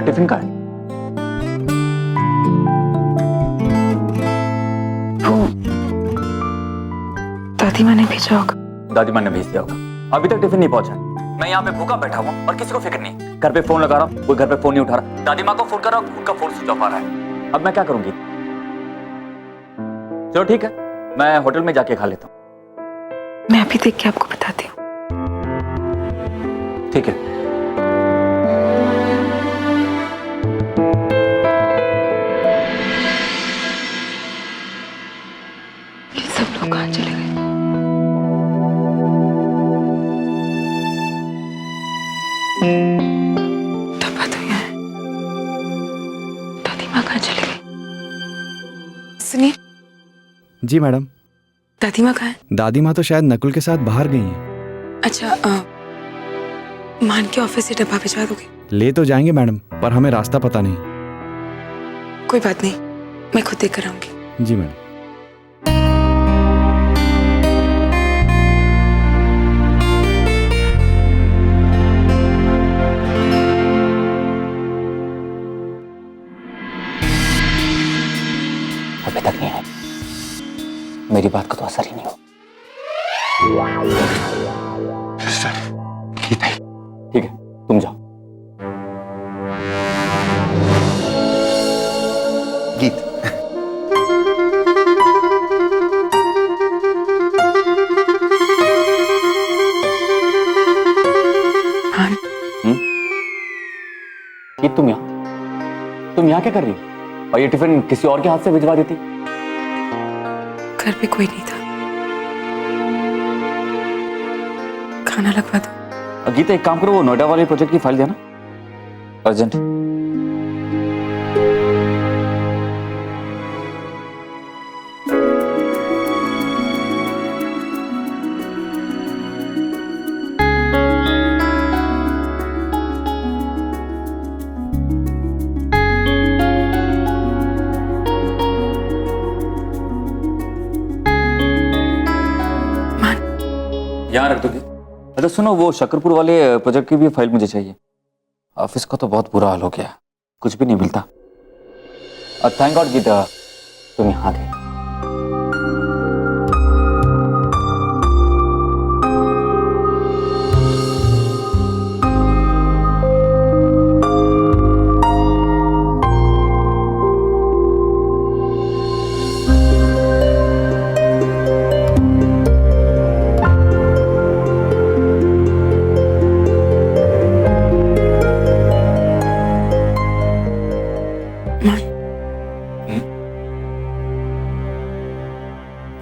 Tiffin का है? वो दादी माँ ने भेजा होगा। दादी माँ ने भेज दिया होगा। अभी तक टिफिन नहीं पहुंचा। मैं यहाँ पे भूखा बैठा हुआ और किसी को फिक्र नहीं। घर पे फोन लगा रहा हूँ, कोई घर पे फोन नहीं उठा रहा। दादी माँ को फोन कर रहा हूँ, उनका फोन स्विच ऑफ आ रहा है। अब मैं क्या करूंगी? चलो ठीक है, मैं होटल में जाके खा लेता हूँ। मैं अभी देख के आपको बताती हूँ। ठीक है। ये सब लोग कहाँ चले गए? डब्बा तो यहाँ है। दादी माँ कहाँ चले गई? सुनिए। जी मैडम। दादी माँ कहाँ है? दादी माँ तो शायद नकुल के साथ बाहर गई हैं। अच्छा, मान के ऑफिस से डब्बा भिजवा दोगे? ले तो जाएंगे मैडम, पर हमें रास्ता पता नहीं। कोई बात नहीं, मैं खुद देख कर आऊंगी। जी मैडम। अभी तक नहीं है। मेरी बात का तो असर ही नहीं हो। ठीक है, तुम जाओ। गीत, हाँ। ये तुम यहाँ क्या कर रही हो? और ये टिफिन किसी और के हाथ से भिजवा देती। घर पे कोई नहीं था, खाना लगवा दो। गीता एक काम करो, वो नोएडा वाले प्रोजेक्ट की फाइल देना अर्जेंट। यहाँ रख दोगे? अच्छा सुनो, वो शकरपुर वाले प्रोजेक्ट की भी फाइल मुझे चाहिए। ऑफिस का तो बहुत बुरा हाल हो गया, कुछ भी नहीं मिलता। थैंक गॉड गीता तुम यहाँ थे।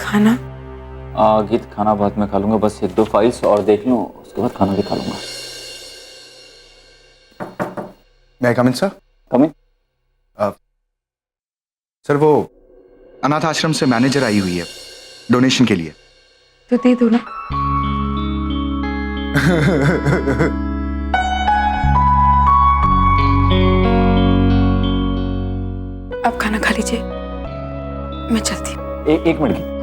खाना? गीत खाना बाद में खा लूंगा, बस एक दो फाइल्स और देख लूं, उसके बाद खाना भी खा लूंगा। मैं कम इन सर? कम इन। सर वो अनाथ आश्रम से मैनेजर आई हुई है डोनेशन के लिए। तो दे दो ना। अब खाना खा लीजिए, मैं चलती हूँ। एक मिनट की।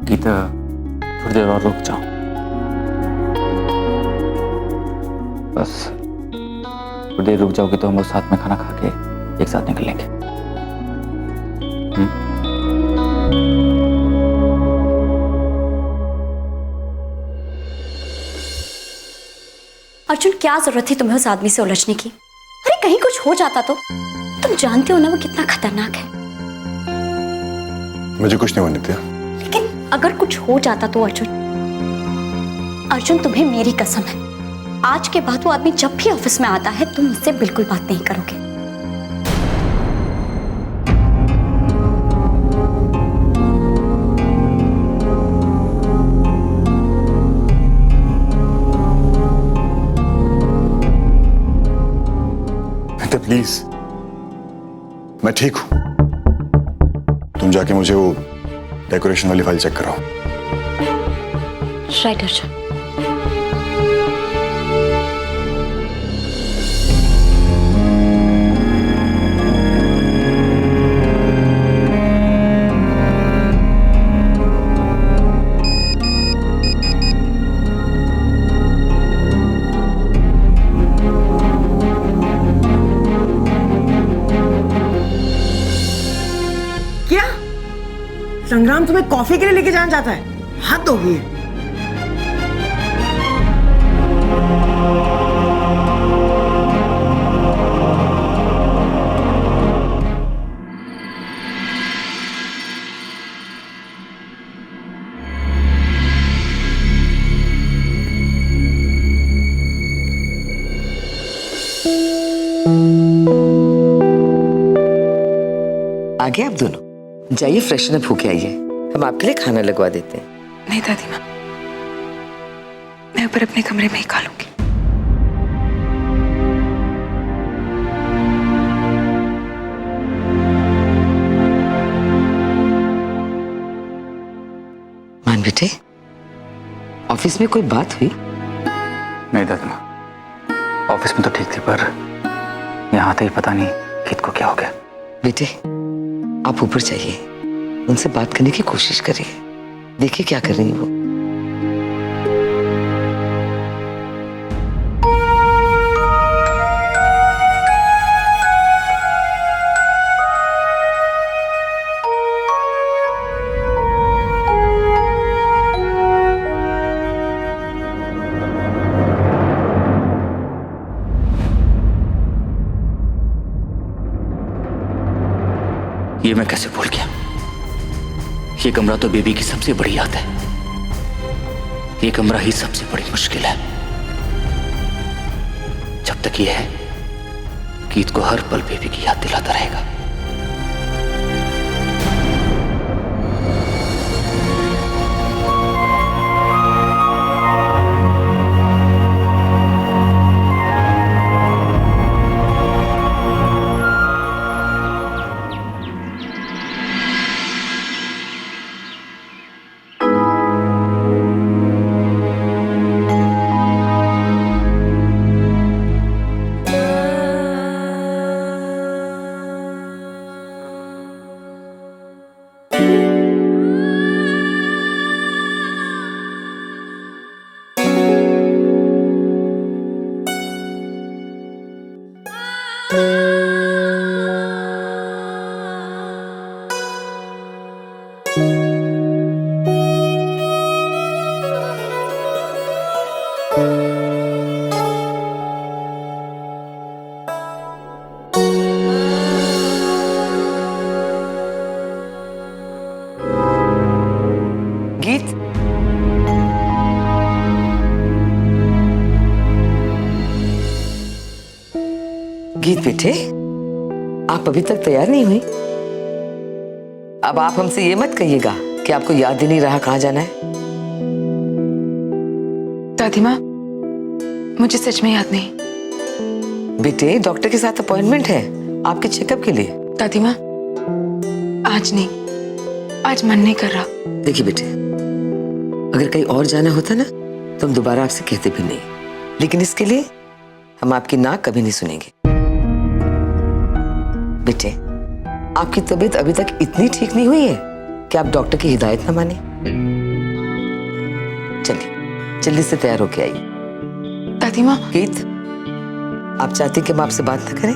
गीता थोड़ी देर और रुक जाओ, बस थोड़ी देर रुक जाओगे तो हम लोग साथ में खाना खा के एक साथ निकल लेंगे। अर्जुन, क्या जरूरत थी तुम्हें उस आदमी से उलझने की? अरे कहीं कुछ हो जाता तो? तुम जानते हो ना वो कितना खतरनाक है। मुझे कुछ नहीं होने दिया। लेकिन अगर कुछ हो जाता तो अर्जुन, अर्जुन तुम्हें मेरी कसम है, आज के बाद वो आदमी जब भी ऑफिस में आता है तुम उससे बिल्कुल बात नहीं करोगे। प्लीज, मैं ठीक हूं। तुम जाके मुझे वो डेकोरेशन वाली फाइल चेक कराओ। राइट अर्जुन। संग्राम तुम्हें कॉफी के लिए लेके जाना चाहता है? हद हो गई है। आगे आप दोनों जाइए, फ्रेशन अप होके आइए, हम आपके लिए खाना लगवा देते हैं। नहीं दादी माँ, मैं ऊपर अपने कमरे में ही खा लूंगी। मान बेटे, ऑफिस में कोई बात हुई? नहीं दादी माँ, ऑफिस में तो ठीक थी, पर यहाँ आते ही पता नहीं गीत को क्या हो गया। बेटे आप ऊपर जाइए, उनसे बात करने की कोशिश करिए, देखिए क्या कर रही है वो। ये मैं कैसे भूल गया? ये कमरा तो बेबी की सबसे बड़ी याद है। ये कमरा ही सबसे बड़ी मुश्किल है। जब तक ये है, गीत को हर पल बेबी की याद दिलाता रहेगा। गीत, गीत बेटे, आप अभी तक तैयार नहीं हुई? अब आप हमसे ये मत कहिएगा कि आपको याद ही नहीं रहा कहाँ जाना है। दादी माँ, मुझे सच में याद नहीं। बेटे डॉक्टर के साथ अपॉइंटमेंट है आपके चेकअप के लिए। दादी माँ, आज नहीं, आज मन नहीं कर रहा। देखिए बेटे, अगर कहीं और जाना होता ना तो हम दोबारा आपसे कहते भी नहीं, लेकिन इसके लिए हम आपकी ना कभी नहीं सुनेंगे। बेटे आपकी तबीयत अभी तक इतनी ठीक नहीं हुई है कि आप डॉक्टर की हिदायत ना माने। चलिए जल्दी से तैयार होके आइए। दादी माँ, गीत, आप चाहती कि हम आपसे बात ना करें?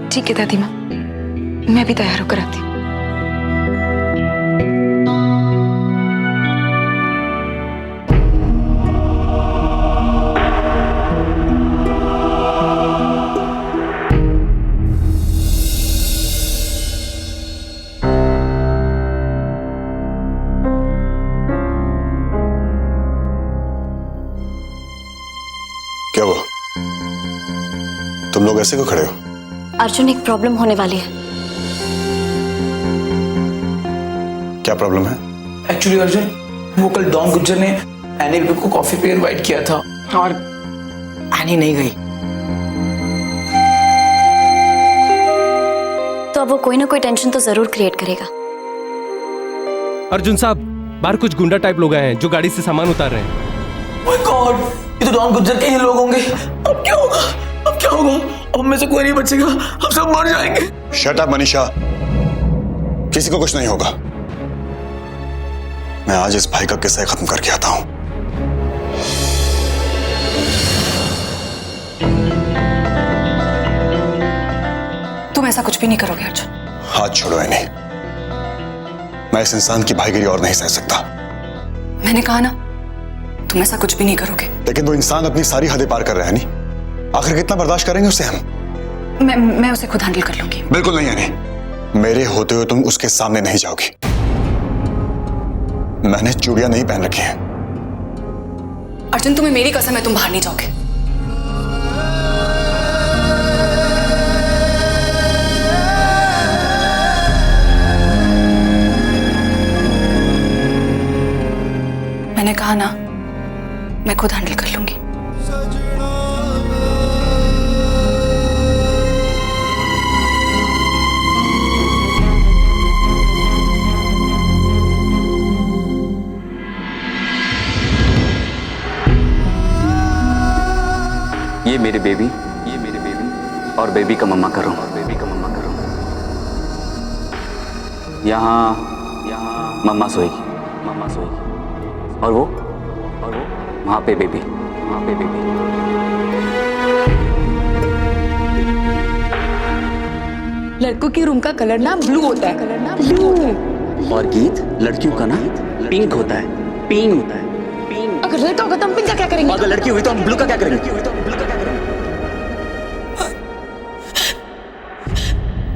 ठीक है दादी माँ, मैं भी तैयार होकर आती हूँ। क्या हुआ? तुम लोग ऐसे क्यों खड़े हो? अर्जुन, एक प्रॉब्लम होने वाली है। क्या प्रॉब्लम है? एक्चुअली अर्जुन, वो कल डॉन गुज्जर ने एनी बेबी को कॉफी पे इनवाइट किया था और एनी नहीं गई। तो अब वो कोई ना कोई टेंशन तो जरूर क्रिएट करेगा। अर्जुन साहब, बाहर कुछ गुंडा टाइप लोग आए हैं जो गाड़ी से सामान उतार रहे हैं। ओह गॉड, ये तो डॉन गुज्जर के ही लोग होंगे। अब क्या होगा? अब क्या होगा? अब में से कोई नहीं बचेगा, हम सब मर जाएंगे। शट अप मनीषा, किसी को कुछ नहीं होगा। मैं आज इस भाई का किस्सा खत्म करके आता हूं। तुम ऐसा कुछ भी नहीं करोगे अर्जुन। हाथ छोड़ो इन्हें। मैं इस इंसान की भाईगिरी और नहीं सह सकता। मैंने कहा ना, तुम ऐसा कुछ भी नहीं करोगे। लेकिन वो इंसान अपनी सारी हदें पार कर रहा है नहीं, आखिर कितना बर्दाश्त करेंगे उसे हम? मैं उसे खुद हैंडल कर लूंगी। बिल्कुल नहीं यानी, मेरे होते हुए तुम उसके सामने नहीं जाओगी। मैंने चूड़ियां नहीं पहन रखी हैं। अर्जुन, तुम्हें मेरी कसम है, तुम बाहर नहीं जाओगे। मैंने कहा ना, मैं खुद हैंडल कर लूंगी। ये मेरी बेबी और बेबी का मम्मा कर रहा हूँ। यहाँ मम्मा सोएगी और वो वहाँ पे बेबी। लड़कों के रूम का कलर ना ब्लू होता है। और गीत लड़कियों का ना पिंक होता है। अगर लड़का होगा तो हम पिंक का क्या करेंगे? अगर लड़की हुई तो हम ब्लू का क्या करेंगे?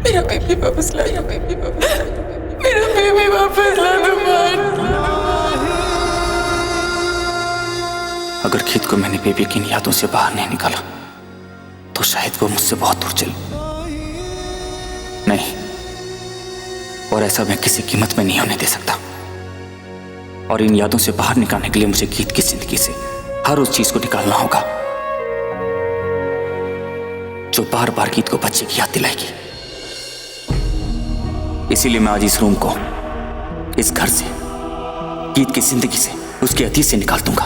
मेरा बेबी वापस ला दो, मेरा बेबी वापस ला दो। अगर गीत को मैंने बेबी की इन यादों से बाहर नहीं निकाला तो शायद वो मुझसे बहुत दूर चले। नहीं, और ऐसा मैं किसी कीमत में नहीं होने दे सकता। और इन यादों से बाहर निकालने के लिए मुझे गीत की जिंदगी से हर उस चीज को निकालना होगा जो बार बार गीत को बच्चे की याद दिलाएगी। इसीलिए मैं आज इस रूम को, इस घर से, गीत की जिंदगी से, उसके अतीत से निकाल दूंगा।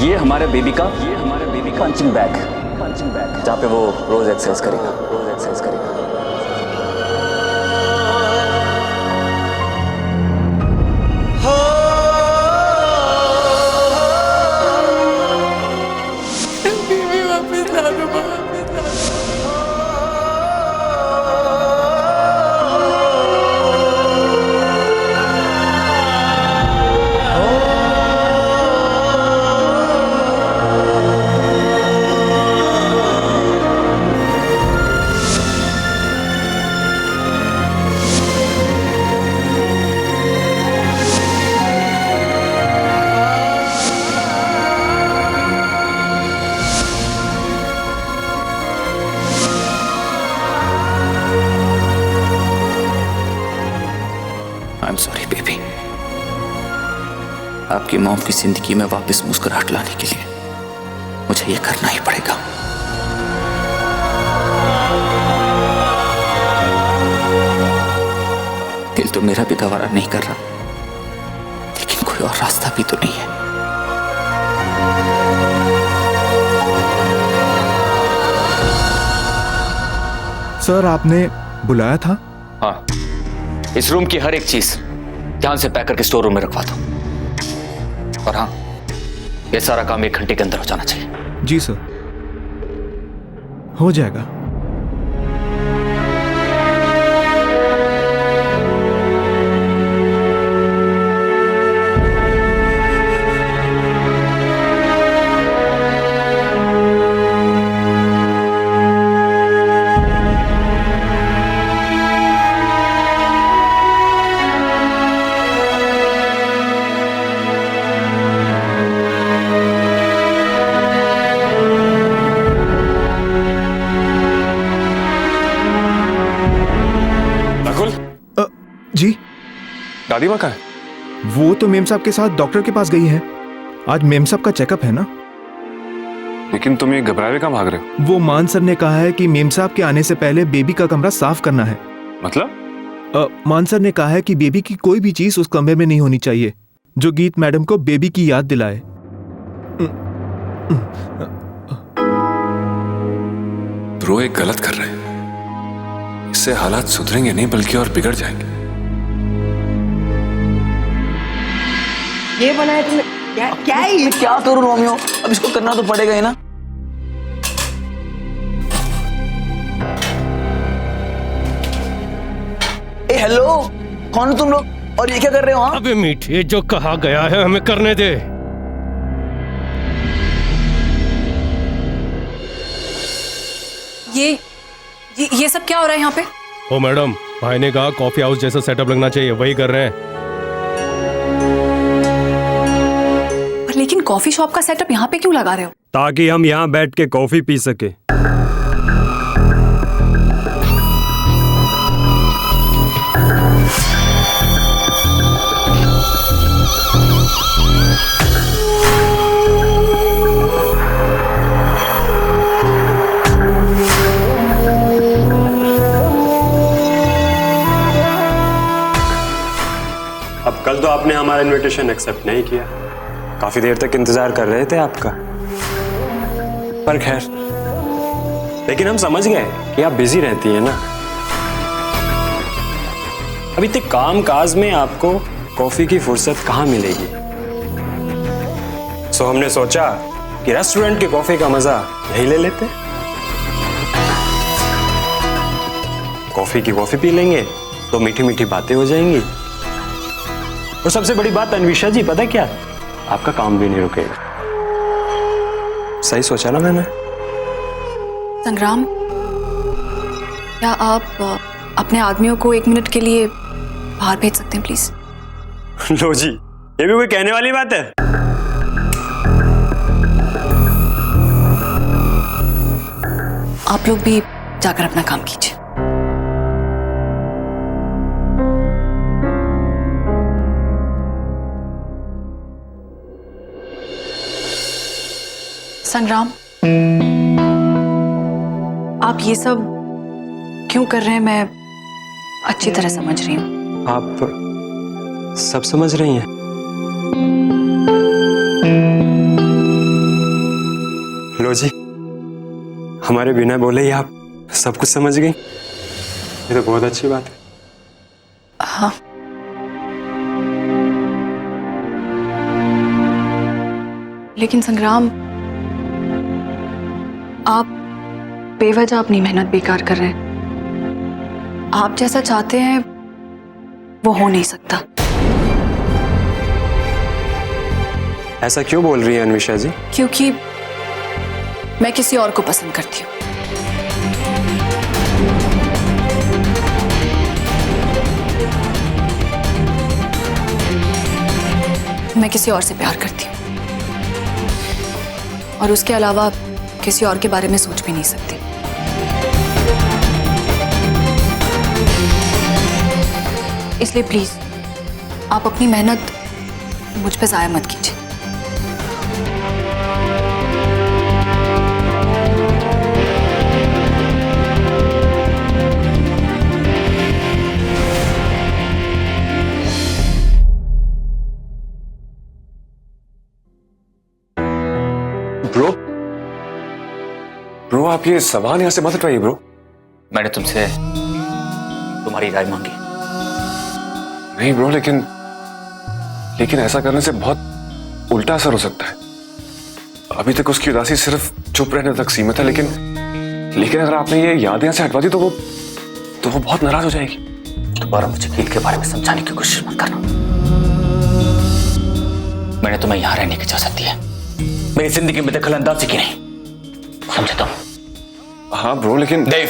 ये हमारे बेबी का पंचिंग बैग जहाँ पे वो रोज एक्सरसाइज करेगा। बेबी वापस ला दो। I'm sorry baby. आपकी मॉम की जिंदगी में वापस मुस्कुराहट लाने के लिए मुझे ये करना ही पड़ेगा। दिल तो मेरा भी गवारा नहीं कर रहा, लेकिन कोई और रास्ता भी तो नहीं है। सर, आपने बुलाया था? हाँ, इस रूम की हर एक चीज ध्यान से पैक करके स्टोर रूम में रखवा दो। और हाँ, ये सारा काम 1 घंटे के अंदर हो जाना चाहिए। जी सर, हो जाएगा। जी, दादी माँ कहाँ है? वो तो मेम साहब के साथ डॉक्टर के पास गई है। आज मेम साहब का चेकअप है ना। लेकिन तुम ये घबराए हुए कहाँ भाग रहे हो? वो मान सर ने कहा है कि मेम साहब के आने से पहले बेबी का कमरा साफ करना है। मतलब? मान सर ने कहा है कि बेबी की कोई भी चीज उस कमरे में नहीं होनी चाहिए जो गीत मैडम को बेबी की याद दिलाए। ब्रो, एक गलत कर रहे हैं। इससे हालात सुधरेंगे नहीं बल्कि और बिगड़ जाएंगे। ये बनाया तुमने? क्या है ये? क्या करूं रोमियो, अब इसको करना तो पड़ेगा ही ना। हेलो, कौन हो तुम लोग और ये क्या कर रहे हो? हाँ, अबे मीठे, जो कहा गया है हमें करने दे। ये सब क्या हो रहा है यहाँ पे? ओ मैडम, भाई ने कहा कॉफी हाउस जैसा सेटअप लगना चाहिए, वही कर रहे हैं। पर लेकिन कॉफी शॉप का सेटअप यहाँ पे क्यों लगा रहे हो? ताकि हम यहाँ बैठ के कॉफी पी सके। अब कल तो आपने हमारा इनविटेशन एक्सेप्ट नहीं किया, काफी देर तक इंतजार कर रहे थे आपका, पर खैर, लेकिन हम समझ गए कि आप बिजी रहती हैं ना। अब इतने काम काज में आपको कॉफी की फुर्सत कहाँ मिलेगी, सो हमने सोचा कि रेस्टोरेंट की कॉफी का मजा यही ले लेते। कॉफी पी लेंगे तो मीठी मीठी बातें हो जाएंगी, और सबसे बड़ी बात अन्विषा जी, पता क्या, आपका काम भी नहीं रुकेगा। सही सोचा ना मैंने? संग्राम, क्या आप अपने आदमियों को 1 मिनट के लिए बाहर भेज सकते हैं प्लीज? लो जी, ये भी कोई कहने वाली बात है? आप लोग भी जाकर अपना काम कीजिए। संग्राम, आप ये सब क्यों कर रहे हैं मैं अच्छी तरह समझ रही हूँ। आप सब समझ रही हैं? लो जी, हमारे बिना बोले ही आप सब कुछ समझ गई, ये तो बहुत अच्छी बात है। हाँ, लेकिन संग्राम, आप बेवजह अपनी मेहनत बेकार कर रहे हैं। आप जैसा चाहते हैं वो हो नहीं सकता। ऐसा क्यों बोल रही है अन्विषा जी? क्योंकि मैं किसी और को पसंद करती हूँ। मैं किसी और से प्यार करती हूँ, और उसके अलावा किसी और के बारे में सोच भी नहीं सकती। इसलिए प्लीज आप अपनी मेहनत मुझ पे जाया मत कीजिए। ब्रो, आप ये सवाल यहां से मत उठाइए ब्रो। मैंने तुमसे तुम्हारी राय मांगी। नहीं ब्रो, लेकिन ऐसा करने से बहुत उल्टा असर हो सकता है। अभी तक उसकी उदासी सिर्फ चुप रहने तक सीमित है, लेकिन अगर आपने ये याद यहाँ से हटवा दी तो वो बहुत नाराज हो जाएगी। दोबारा मुझे कील के बारे में समझाने की कोशिश मत करना। मैंने तुम्हें यहां रहने की इजाजत दी है, मेरी जिंदगी में दखल अंदाजी की नहीं, समझे तुम? हाँ ब्रो, लेकिन देव,